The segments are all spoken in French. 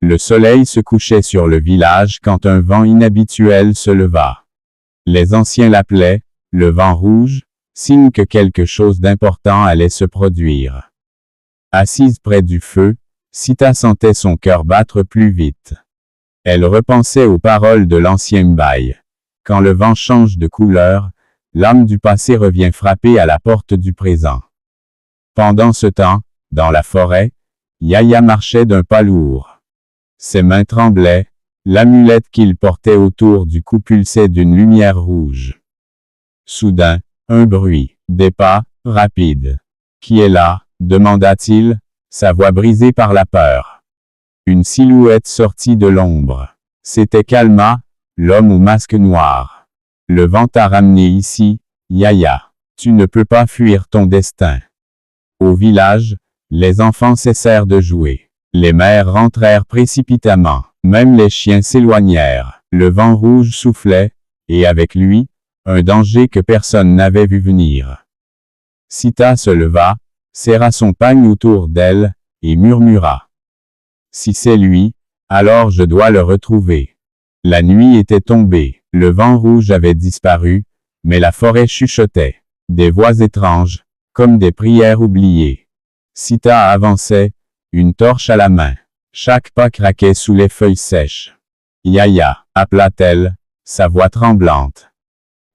Le soleil se couchait sur le village quand un vent inhabituel se leva. Les anciens l'appelaient « le vent rouge », signe que quelque chose d'important allait se produire. Assise près du feu, Sita sentait son cœur battre plus vite. Elle repensait aux paroles de l'ancien Mbaï. Quand le vent change de couleur, l'âme du passé revient frapper à la porte du présent. Pendant ce temps, dans la forêt, Yaya marchait d'un pas lourd. Ses mains tremblaient, l'amulette qu'il portait autour du cou pulsait d'une lumière rouge. Soudain, un bruit, des pas, rapides. « Qui est là ?» demanda-t-il, sa voix brisée par la peur. Une silhouette sortit de l'ombre. C'était Kalma, l'homme au masque noir. « Le vent t'a ramené ici, Yaya. Tu ne peux pas fuir ton destin. » Au village, les enfants cessèrent de jouer. Les mères rentrèrent précipitamment. Même les chiens s'éloignèrent. Le vent rouge soufflait, et avec lui, un danger que personne n'avait vu venir. Sita se leva, serra son pagne autour d'elle, et murmura. « Si c'est lui, alors je dois le retrouver. » La nuit était tombée, le vent rouge avait disparu, mais la forêt chuchotait. Des voix étranges, comme des prières oubliées. Sita avançait, une torche à la main. Chaque pas craquait sous les feuilles sèches. « Yaya » appela-t-elle, sa voix tremblante.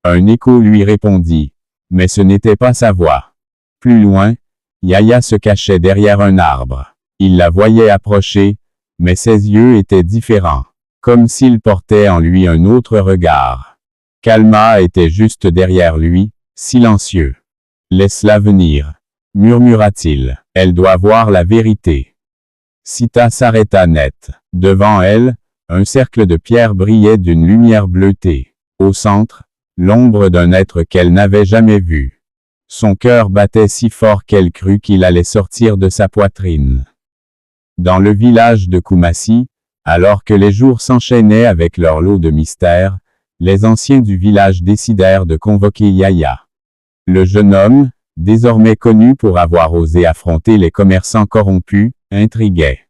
Un écho lui répondit, mais ce n'était pas sa voix. Plus loin, Yaya se cachait derrière un arbre. Il la voyait approcher, mais ses yeux étaient différents, comme s'il portait en lui un autre regard. Kalma était juste derrière lui, silencieux. « Laisse-la venir, » murmura-t-il. « Elle doit voir la vérité. » Sita s'arrêta net. Devant elle, un cercle de pierre brillait d'une lumière bleutée. Au centre, l'ombre d'un être qu'elle n'avait jamais vu. Son cœur battait si fort qu'elle crut qu'il allait sortir de sa poitrine. Dans le village de Kumasi, alors que les jours s'enchaînaient avec leur lot de mystères, les anciens du village décidèrent de convoquer Yaya. Le jeune homme, désormais connu pour avoir osé affronter les commerçants corrompus, intriguait.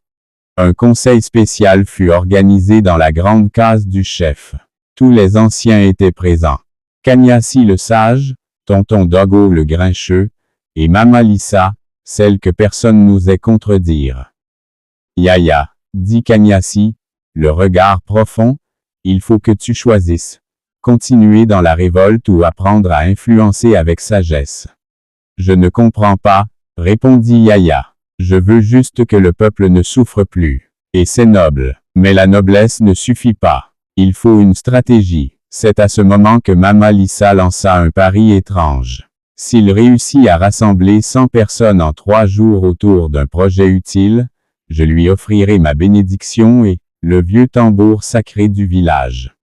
Un conseil spécial fut organisé dans la grande case du chef. Tous les anciens étaient présents. Kanyasi le sage, tonton Dogo le grincheux, et Mama Lisa, celle que personne n'osait contredire. « Yaya, » dit Kanyasi, le regard profond, « il faut que tu choisisses. Continuer dans la révolte ou apprendre à influencer avec sagesse. » « Je ne comprends pas, » répondit Yaya. « Je veux juste que le peuple ne souffre plus. Et c'est noble. Mais la noblesse ne suffit pas. Il faut une stratégie. » C'est à ce moment que Mama Lisa lança un pari étrange. S'il réussit à rassembler 100 personnes en 3 jours autour d'un projet utile, je lui offrirai ma bénédiction et le vieux tambour sacré du village.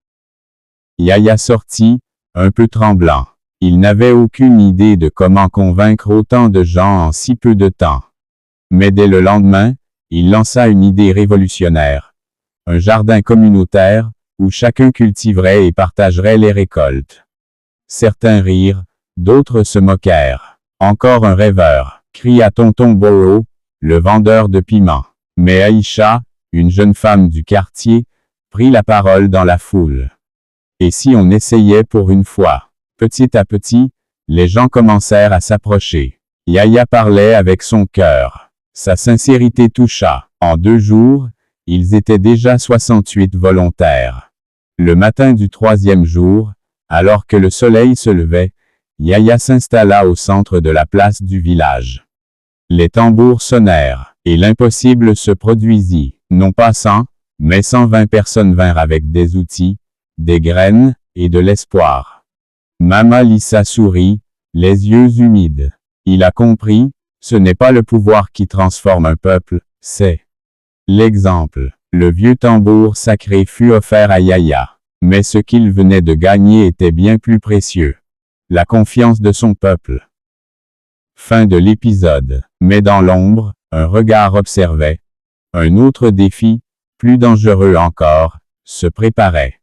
Yaya sortit, un peu tremblant. Il n'avait aucune idée de comment convaincre autant de gens en si peu de temps. Mais dès le lendemain, il lança une idée révolutionnaire. Un jardin communautaire, où chacun cultiverait et partagerait les récoltes. Certains rirent, d'autres se moquèrent. Encore un rêveur, cria tonton Boro, le vendeur de piments. Mais Aïcha, une jeune femme du quartier, prit la parole dans la foule. Et si on essayait pour une fois? Petit à petit, les gens commencèrent à s'approcher. Yaya parlait avec son cœur. Sa sincérité toucha. En 2 jours, ils étaient déjà 68 volontaires. Le matin du 3e jour, alors que le soleil se levait, Yaya s'installa au centre de la place du village. Les tambours sonnèrent, et l'impossible se produisit. Non pas 100, mais 120 personnes vinrent avec des outils, des graines, et de l'espoir. Mama Lisa sourit, les yeux humides. Il a compris, ce n'est pas le pouvoir qui transforme un peuple, c'est l'exemple. Le vieux tambour sacré fut offert à Yaya. Mais ce qu'il venait de gagner était bien plus précieux. La confiance de son peuple. Fin de l'épisode. Mais dans l'ombre, un regard observait. Un autre défi, plus dangereux encore, se préparait.